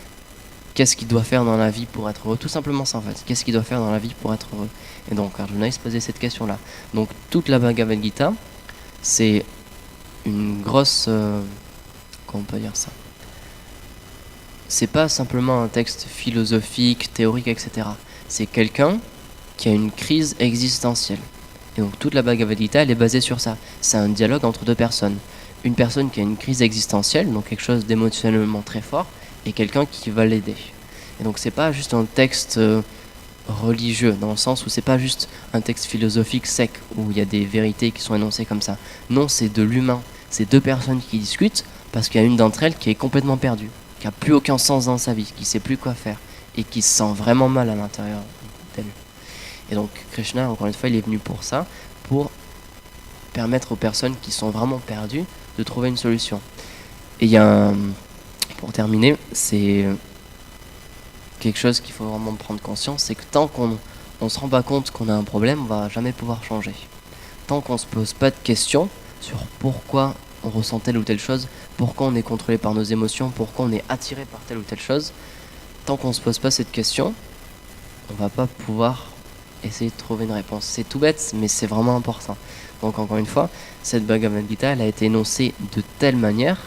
qu'est-ce qu'il doit faire dans la vie pour être heureux, tout simplement ça en fait, qu'est-ce qu'il doit faire dans la vie pour être heureux. Et donc Arjuna il se posait cette question-là. Donc toute la Bhagavad Gita, c'est une grosse... comment on peut dire ça ? C'est pas simplement un texte philosophique, théorique, etc. C'est quelqu'un qui a une crise existentielle. Et donc toute la Bhagavad Gita, elle est basée sur ça. C'est un dialogue entre deux personnes. Une personne qui a une crise existentielle, donc quelque chose d'émotionnellement très fort, et quelqu'un qui va l'aider. Et donc c'est pas juste un texte religieux, dans le sens où c'est pas juste un texte philosophique sec, où il y a des vérités qui sont énoncées comme ça. Non, c'est de l'humain. C'est deux personnes qui discutent, parce qu'il y a une d'entre elles qui est complètement perdue, qui a plus aucun sens dans sa vie, qui sait plus quoi faire, et qui se sent vraiment mal à l'intérieur d'elle. Et donc Krishna, encore une fois, il est venu pour ça, pour permettre aux personnes qui sont vraiment perdues de trouver une solution. Et il y a pour terminer, c'est quelque chose qu'il faut vraiment prendre conscience, c'est que tant qu'on ne se rend pas compte qu'on a un problème, on va jamais pouvoir changer. Tant qu'on se pose pas de questions sur pourquoi on ressent telle ou telle chose, pourquoi on est contrôlé par nos émotions, pourquoi on est attiré par telle ou telle chose, tant qu'on se pose pas cette question, on va pas pouvoir essayer de trouver une réponse. C'est tout bête, mais c'est vraiment important. Donc encore une fois, cette Bhagavad Gita, elle a été énoncée de telle manière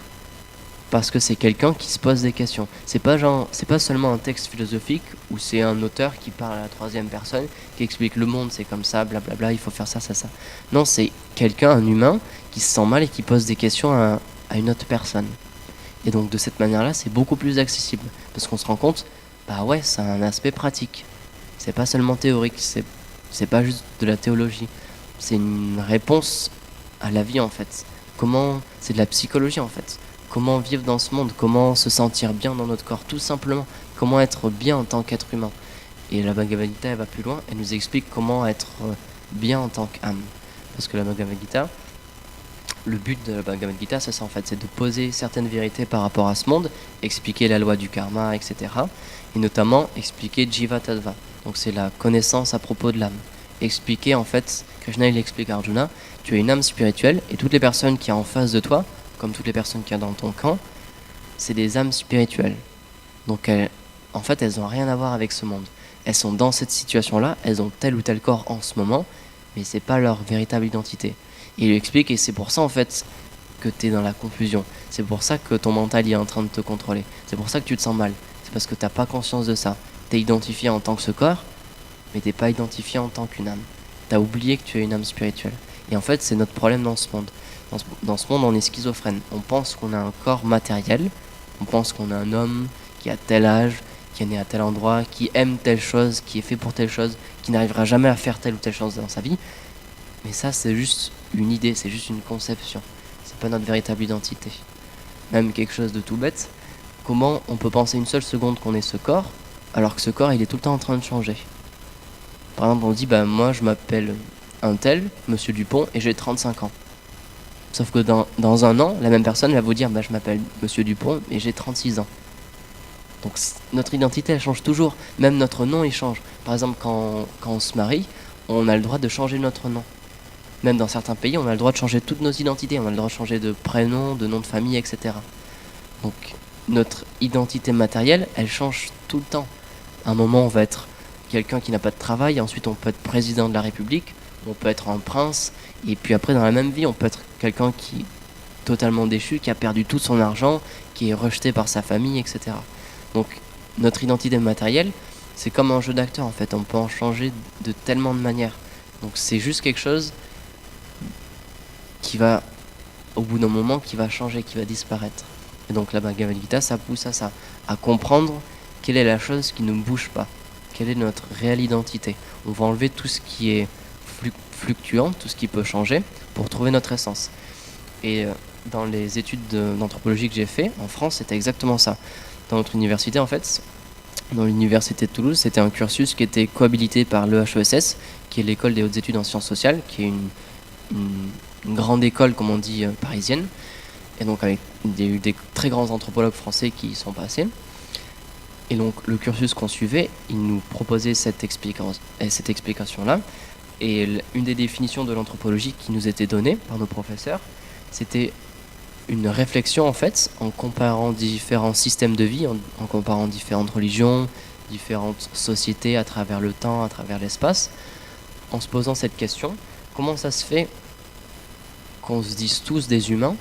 parce que c'est quelqu'un qui se pose des questions. C'est pas seulement un texte philosophique où c'est un auteur qui parle à la troisième personne, qui explique le monde c'est comme ça, blablabla, il faut faire ça, ça, ça. Non, c'est quelqu'un, un humain, qui se sent mal et qui pose des questions à une autre personne. Et donc de cette manière-là, c'est beaucoup plus accessible. Parce qu'on se rend compte, bah ouais, c'est un aspect pratique. C'est pas seulement théorique, c'est pas juste de la théologie. C'est une réponse à la vie en fait. C'est de la psychologie en fait. Comment vivre dans ce monde, comment se sentir bien dans notre corps, tout simplement. Comment être bien en tant qu'être humain. Et la Bhagavad Gita, elle va plus loin, elle nous explique comment être bien en tant qu'âme. Parce que la Bhagavad Gita, le but de la Bhagavad Gita, c'est ça en fait, c'est de poser certaines vérités par rapport à ce monde, expliquer la loi du karma, etc. Et notamment expliquer Jiva Tattva. Donc c'est la connaissance à propos de l'âme. Expliquer en fait, Krishna il explique à Arjuna, tu es une âme spirituelle et toutes les personnes qui sont en face de toi, comme toutes les personnes qu'il y a dans ton camp, c'est des âmes spirituelles. Donc en fait, elles n'ont rien à voir avec ce monde. Elles sont dans cette situation-là, elles ont tel ou tel corps en ce moment, mais c'est pas leur véritable identité. Et il lui explique, et c'est pour ça en fait que tu es dans la confusion. C'est pour ça que ton mental est en train de te contrôler. C'est pour ça que tu te sens mal. C'est parce que tu n'as pas conscience de ça. Tu es identifié en tant que ce corps, mais tu n'es pas identifié en tant qu'une âme. Tu as oublié que tu es une âme spirituelle. Et en fait, c'est notre problème dans ce monde. Dans ce monde, on est schizophrène. On pense qu'on a un corps matériel, on pense qu'on a un homme qui a tel âge, qui est né à tel endroit, qui aime telle chose, qui est fait pour telle chose, qui n'arrivera jamais à faire telle ou telle chose dans sa vie. Mais ça, c'est juste une idée, c'est juste une conception. C'est pas notre véritable identité. Même quelque chose de tout bête, comment on peut penser une seule seconde qu'on est ce corps, alors que ce corps, il est tout le temps en train de changer. Par exemple, on dit, moi, je m'appelle un tel, Monsieur Dupont, et j'ai 35 ans. Sauf que dans un an, la même personne va vous dire je m'appelle Monsieur Dupont et j'ai 36 ans. Donc notre identité elle change toujours, même notre nom il change. Par exemple quand on se marie, on a le droit de changer notre nom. Même dans certains pays, on a le droit de changer toutes nos identités, on a le droit de changer de prénom, de nom de famille, etc. Donc notre identité matérielle, elle change tout le temps. À un moment on va être quelqu'un qui n'a pas de travail, ensuite on peut être président de la République, on peut être un prince, et puis après dans la même vie on peut être quelqu'un qui est totalement déchu, qui a perdu tout son argent, qui est rejeté par sa famille, etc. Donc notre identité matérielle, c'est comme un jeu d'acteur en fait, on peut en changer de tellement de manières. Donc c'est juste quelque chose qui va, au bout d'un moment, qui va changer, qui va disparaître. Et donc la Bhagavad Gita, ça pousse à ça, à comprendre quelle est la chose qui ne bouge pas, quelle est notre réelle identité. On va enlever tout ce qui est fluctuant, tout ce qui peut changer, pour trouver notre essence. Et dans les études d'anthropologie que j'ai fait en France, c'était exactement ça. Dans notre université, en fait, dans l'université de Toulouse, c'était un cursus qui était cohabilité par l'EHESS, qui est l'école des hautes études en sciences sociales, qui est une grande école, comme on dit, parisienne. Et donc, il y a eu des très grands anthropologues français qui y sont passés. Et donc, le cursus qu'on suivait, il nous proposait cette explication-là. Et une des définitions de l'anthropologie qui nous était donnée par nos professeurs, c'était une réflexion en fait, en comparant différents systèmes de vie, en comparant différentes religions, différentes sociétés à travers le temps, à travers l'espace, en se posant cette question, comment ça se fait qu'on se dise tous des humains,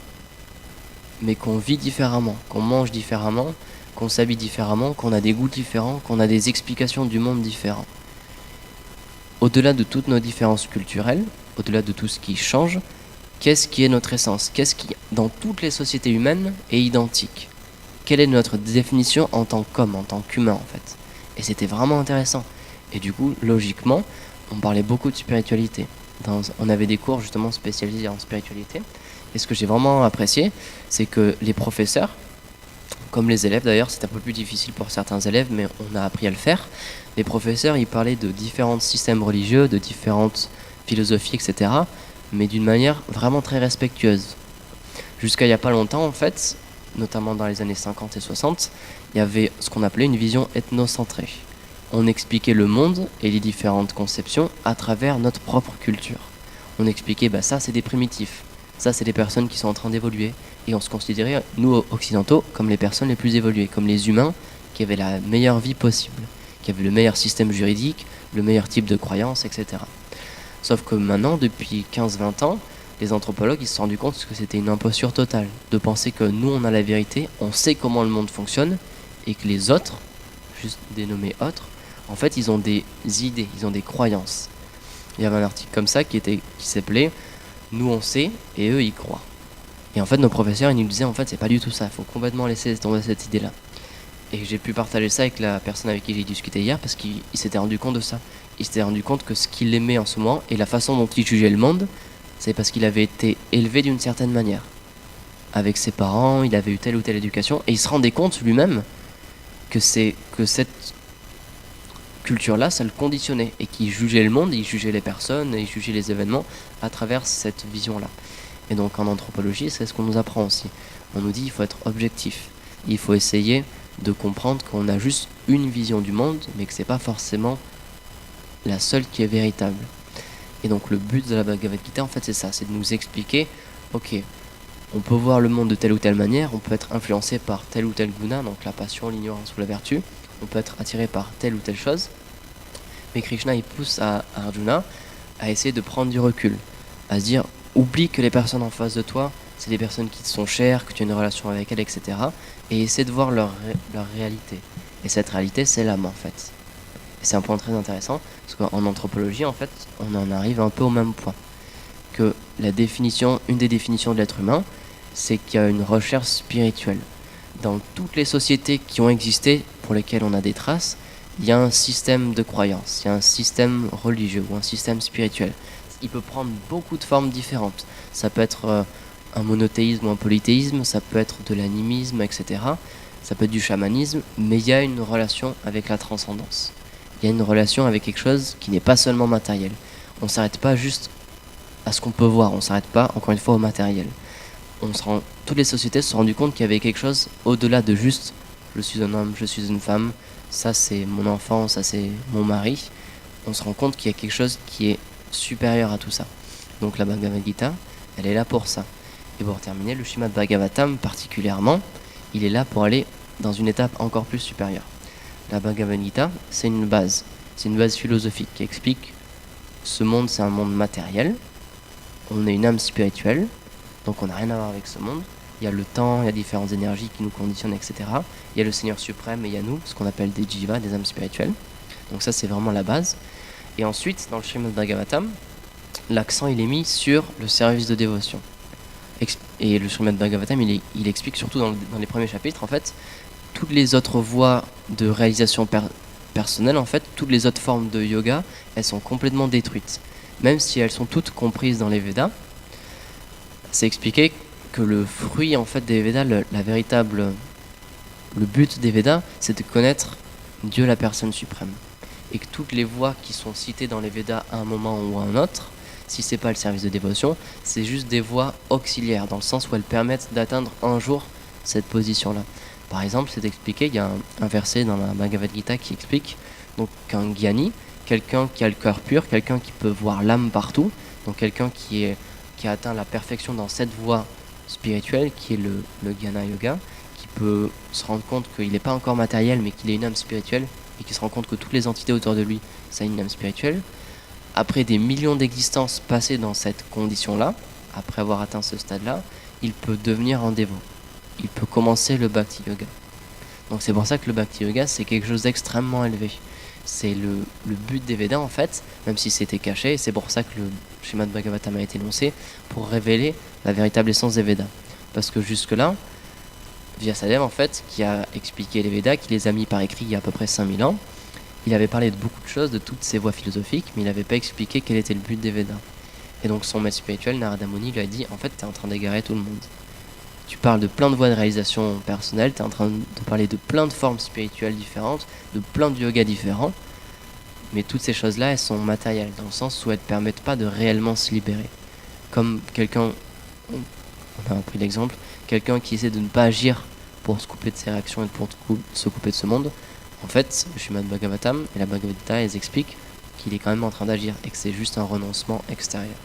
mais qu'on vit différemment, qu'on mange différemment, qu'on s'habille différemment, qu'on a des goûts différents, qu'on a des explications du monde différents. Au-delà de toutes nos différences culturelles, au-delà de tout ce qui change, qu'est-ce qui est notre essence? Qu'est-ce qui, dans toutes les sociétés humaines, est identique? quelle est notre définition en tant qu'homme, en tant qu'humain en fait. Et c'était vraiment intéressant. Et du coup, logiquement, on parlait beaucoup de spiritualité. On avait des cours justement spécialisés en spiritualité. Et ce que j'ai vraiment apprécié, c'est que les professeurs, comme les élèves d'ailleurs, c'est un peu plus difficile pour certains élèves, mais on a appris à le faire. Les professeurs, ils parlaient de différents systèmes religieux, de différentes philosophies, etc., mais d'une manière vraiment très respectueuse. Jusqu'à il n'y a pas longtemps, en fait, notamment dans les années 50 et 60, il y avait ce qu'on appelait une vision ethnocentrée. On expliquait le monde et les différentes conceptions à travers notre propre culture. On expliquait, ça c'est des primitifs, ça c'est des personnes qui sont en train d'évoluer, et on se considérait, nous occidentaux, comme les personnes les plus évoluées, comme les humains qui avaient la meilleure vie possible, qui avaient le meilleur système juridique, le meilleur type de croyance, etc. Sauf que maintenant, depuis 15-20 ans, les anthropologues ils se sont rendus compte que c'était une imposture totale, de penser que nous on a la vérité, on sait comment le monde fonctionne, et que les autres, juste dénommés autres, en fait ils ont des idées, ils ont des croyances. Il y avait un article comme ça qui s'appelait « Nous on sait et eux ils croient ». Et en fait nos professeurs ils nous disaient en fait c'est pas du tout ça, il faut complètement laisser tomber cette idée-là. Et j'ai pu partager ça avec la personne avec qui j'ai discuté hier parce qu'il s'était rendu compte de ça. Il s'était rendu compte que ce qu'il aimait en ce moment et la façon dont il jugeait le monde, c'est parce qu'il avait été élevé d'une certaine manière. Avec ses parents, il avait eu telle ou telle éducation et il se rendait compte lui-même que cette culture-là, ça le conditionnait et qu'il jugeait le monde, il jugeait les personnes et il jugeait les événements à travers cette vision-là. Et donc en anthropologie, c'est ce qu'on nous apprend aussi. On nous dit qu'il faut être objectif. Il faut essayer de comprendre qu'on a juste une vision du monde, mais que c'est pas forcément la seule qui est véritable. Et donc le but de la Bhagavad Gita, en fait, c'est ça, c'est de nous expliquer, ok, on peut voir le monde de telle ou telle manière, on peut être influencé par tel ou tel guna, donc la passion, l'ignorance ou la vertu, on peut être attiré par telle ou telle chose, mais Krishna, il pousse à Arjuna à essayer de prendre du recul, à se dire, oublie que les personnes en face de toi, c'est des personnes qui te sont chères, que tu as une relation avec elles, etc. Et essaie de voir leur réalité. Et cette réalité, c'est l'âme, en fait. Et c'est un point très intéressant, parce qu'en anthropologie, en fait, on en arrive un peu au même point. Que une des définitions de l'être humain, c'est qu'il y a une recherche spirituelle. Dans toutes les sociétés qui ont existé, pour lesquelles on a des traces, il y a un système de croyance, il y a un système religieux ou un système spirituel. Il peut prendre beaucoup de formes différentes. Ça peut être un monothéisme ou un polythéisme, ça peut être de l'animisme, etc. Ça peut être du chamanisme, mais il y a une relation avec la transcendance. Il y a une relation avec quelque chose qui n'est pas seulement matériel. On ne s'arrête pas juste à ce qu'on peut voir, on ne s'arrête pas, encore une fois, au matériel. Toutes les sociétés se sont rendues compte qu'il y avait quelque chose au-delà de juste « je suis un homme, je suis une femme, ça c'est mon enfant, ça c'est mon mari ». On se rend compte qu'il y a quelque chose qui est supérieur à tout ça. Donc la Bhagavad Gita, elle est là pour ça. Et pour terminer, le Srimad Bhagavatam particulièrement, il est là pour aller dans une étape encore plus supérieure. La Bhagavad Gita, c'est une base philosophique qui explique ce monde, c'est un monde matériel, on est une âme spirituelle, donc on n'a rien à voir avec ce monde. Il y a le temps, il y a différentes énergies qui nous conditionnent, etc. Il y a le Seigneur suprême et il y a nous, ce qu'on appelle des jivas, des âmes spirituelles. Donc ça, c'est vraiment la base. Et ensuite, dans le Srimad Bhagavatam, l'accent il est mis sur le service de dévotion. Et le Srimad Bhagavatam, il explique surtout dans les premiers chapitres, en fait, toutes les autres voies de réalisation personnelle, en fait, toutes les autres formes de yoga, elles sont complètement détruites. Même si elles sont toutes comprises dans les Védas, c'est expliqué que le fruit, en fait, des Védas, le but des Védas, c'est de connaître Dieu, la personne suprême. Et que toutes les voies qui sont citées dans les Védas à un moment ou à un autre, si c'est pas le service de dévotion, c'est juste des voies auxiliaires, dans le sens où elles permettent d'atteindre un jour cette position-là. Par exemple, c'est expliqué, il y a un verset dans la Bhagavad Gita qui explique donc qu'un gyani, quelqu'un qui a le cœur pur, quelqu'un qui peut voir l'âme partout, donc quelqu'un qui a atteint la perfection dans cette voie spirituelle qui est le Jnana Yoga, qui peut se rendre compte qu'il n'est pas encore matériel mais qu'il est une âme spirituelle et qui se rend compte que toutes les entités autour de lui, c'est une âme spirituelle. Après des millions d'existences passées dans cette condition-là, après avoir atteint ce stade-là, il peut devenir un dévot. Il peut commencer le Bhakti Yoga. Donc c'est pour ça que le Bhakti Yoga, c'est quelque chose d'extrêmement élevé. C'est le but des Védas, en fait, même si c'était caché, et c'est pour ça que le Srimad Bhagavatam a été énoncé, pour révéler la véritable essence des Védas. Parce que jusque-là, Vyasadeva, en fait, qui a expliqué les Védas, qui les a mis par écrit il y a à peu près 5000 ans, il avait parlé de beaucoup de choses, de toutes ces voies philosophiques, mais il n'avait pas expliqué quel était le but des Védas. Et donc son maître spirituel, Narada Muni, lui a dit, en fait, tu es en train d'égarer tout le monde. Tu parles de plein de voies de réalisation personnelle, tu es en train de parler de plein de formes spirituelles différentes, de plein de yogas différents, mais toutes ces choses-là, elles sont matérielles, dans le sens où elles ne permettent pas de réellement se libérer. Comme quelqu'un, on a pris l'exemple, quelqu'un qui essaie de ne pas agir pour se couper de ses réactions et pour se couper de ce monde, en fait, le Srimad Bhagavatam et la Bhagavad Gita, elles expliquent qu'il est quand même en train d'agir et que c'est juste un renoncement extérieur.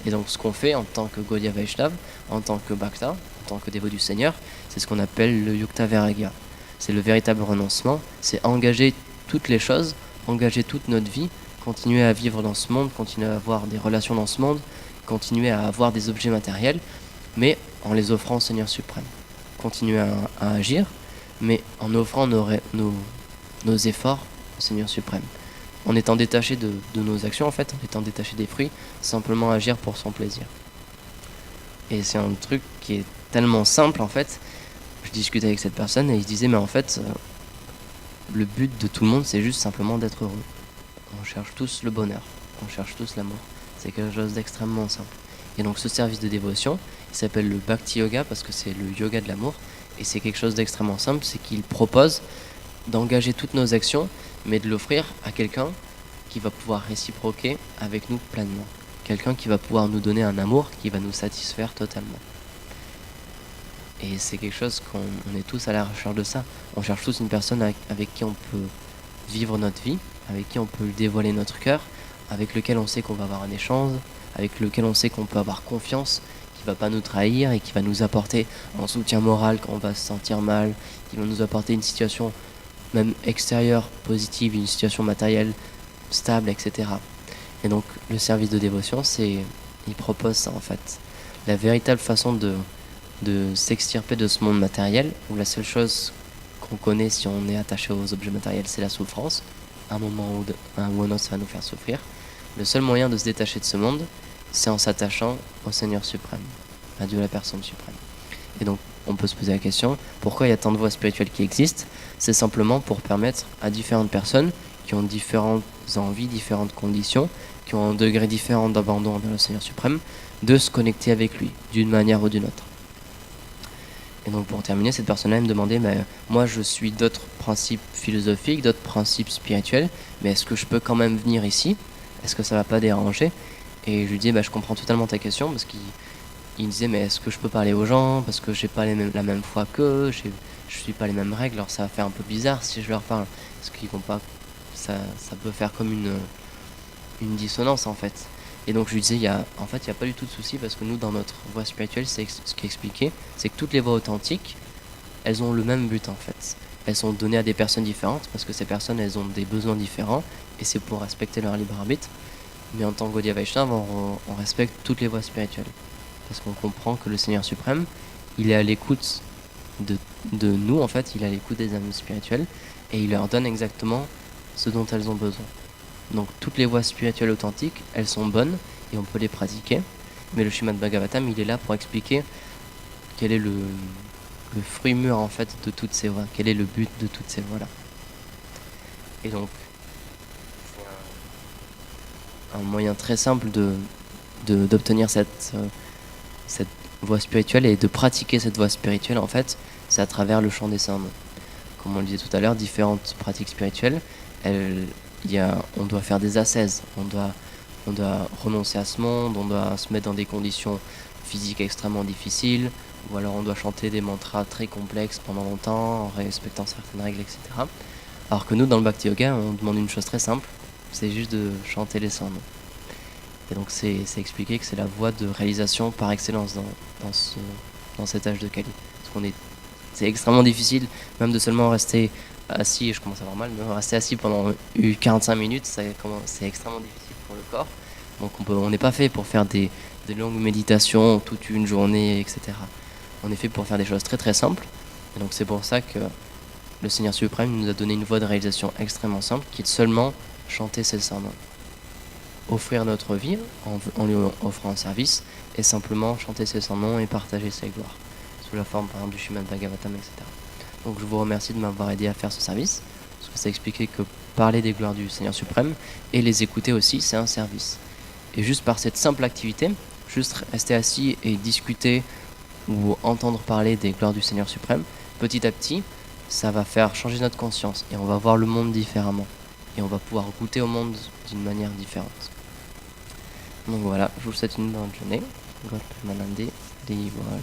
Et donc ce qu'on fait en tant que Gaudiya Vaishnava, en tant que Bhakta, en tant que dévot du Seigneur, c'est ce qu'on appelle le Yukta Vairagya. C'est le véritable renoncement, c'est engager toutes les choses, engager toute notre vie, continuer à vivre dans ce monde, continuer à avoir des relations dans ce monde, continuer à avoir des objets matériels, mais en les offrant au Seigneur suprême. Continuer à agir, mais en offrant nos efforts au Seigneur suprême. En étant détaché de nos actions, en fait, en étant détaché des fruits, simplement agir pour son plaisir. Et c'est un truc qui est tellement simple, en fait. Je discutais avec cette personne et il se disait, mais en fait, le but de tout le monde, c'est juste simplement d'être heureux. On cherche tous le bonheur, on cherche tous l'amour. C'est quelque chose d'extrêmement simple. Et donc ce service de dévotion, il s'appelle le Bhakti Yoga parce que c'est le yoga de l'amour. Et c'est quelque chose d'extrêmement simple, c'est qu'il propose d'engager toutes nos actions, mais de l'offrir à quelqu'un qui va pouvoir réciproquer avec nous pleinement. Quelqu'un qui va pouvoir nous donner un amour qui va nous satisfaire totalement. Et c'est quelque chose qu'on est tous à la recherche de ça. On cherche tous une personne avec qui on peut vivre notre vie, avec qui on peut dévoiler notre cœur, avec lequel on sait qu'on va avoir un échange, avec lequel on sait qu'on peut avoir confiance, qui va pas nous trahir et qui va nous apporter un soutien moral quand on va se sentir mal, qui va nous apporter une situation même extérieure positive, une situation matérielle stable, etc. Et donc le service de dévotion, il propose ça en fait. La véritable façon de s'extirper de ce monde matériel, où la seule chose qu'on connaît si on est attaché aux objets matériels, c'est la souffrance. Un moment ou un autre, ça va nous faire souffrir. Le seul moyen de se détacher de ce monde, c'est en s'attachant au Seigneur suprême, à Dieu la personne suprême. Et donc, on peut se poser la question, pourquoi il y a tant de voies spirituelles qui existent? C'est simplement pour permettre à différentes personnes qui ont différentes envies, différentes conditions, qui ont un degré différent d'abandon envers le Seigneur suprême, de se connecter avec lui, d'une manière ou d'une autre. Et donc pour terminer, cette personne-là me demandait, moi je suis d'autres principes philosophiques, d'autres principes spirituels, mais est-ce que je peux quand même venir ici? Est-ce que ça va pas déranger? Et je lui dis, je comprends totalement ta question, parce qu'il me disait, mais est-ce que je peux parler aux gens? Parce que j'ai pas la même foi qu'eux, je suis pas les mêmes règles, alors ça va faire un peu bizarre si je leur parle, parce qu'ils vont pas, ça peut faire comme une dissonance en fait. Et donc je lui disais, il y a pas du tout de souci parce que nous, dans notre voie spirituelle, c'est ce qui est expliqué, c'est que toutes les voies authentiques, elles ont le même but en fait. Elles sont données à des personnes différentes parce que ces personnes, elles ont des besoins différents et c'est pour respecter leur libre arbitre. Mais en tant que Gaudiya Vaishnava, on respecte toutes les voies spirituelles parce qu'on comprend que le Seigneur suprême, il est à l'écoute de nous en fait, il est à l'écoute des âmes spirituelles et il leur donne exactement ce dont elles ont besoin. Donc toutes les voies spirituelles authentiques, elles sont bonnes et on peut les pratiquer. Mais le Srimad Bhagavatam, il est là pour expliquer quel est le fruit mûr en fait de toutes ces voies, quel est le but de toutes ces voies-là. Et donc, c'est un moyen très simple d'obtenir cette voie spirituelle et de pratiquer cette voie spirituelle en fait, c'est à travers le chant des saints noms. Comme on le disait tout à l'heure, différentes pratiques spirituelles, on doit faire des ascèses, on doit renoncer à ce monde, on doit se mettre dans des conditions physiques extrêmement difficiles, ou alors on doit chanter des mantras très complexes pendant longtemps, en respectant certaines règles, etc. Alors que nous, dans le Bhakti Yoga, on demande une chose très simple, c'est juste de chanter les saints noms. Et donc c'est expliqué que c'est la voie de réalisation par excellence dans cet âge de Kali. Parce c'est extrêmement difficile, même de seulement rester assis, je commence à avoir mal, mais rester assis pendant 45 minutes, c'est extrêmement difficile pour le corps. Donc on n'est pas fait pour faire des longues méditations toute une journée, etc. On est fait pour faire des choses très très simples. Et donc c'est pour ça que le Seigneur suprême nous a donné une voie de réalisation extrêmement simple, qui est de seulement chanter ses saints noms. Offrir notre vie en lui offrant un service, et simplement chanter ses saints noms et partager ses gloires. sous la forme par exemple du Srimad Bhagavatam, etc. Donc je vous remercie de m'avoir aidé à faire ce service, parce que ça expliquait que parler des gloires du Seigneur suprême et les écouter aussi, c'est un service. Et juste par cette simple activité, juste rester assis et discuter ou entendre parler des gloires du Seigneur suprême, petit à petit, ça va faire changer notre conscience et on va voir le monde différemment. Et on va pouvoir goûter au monde d'une manière différente. Donc voilà, je vous souhaite une bonne journée. God Manande, Liwan.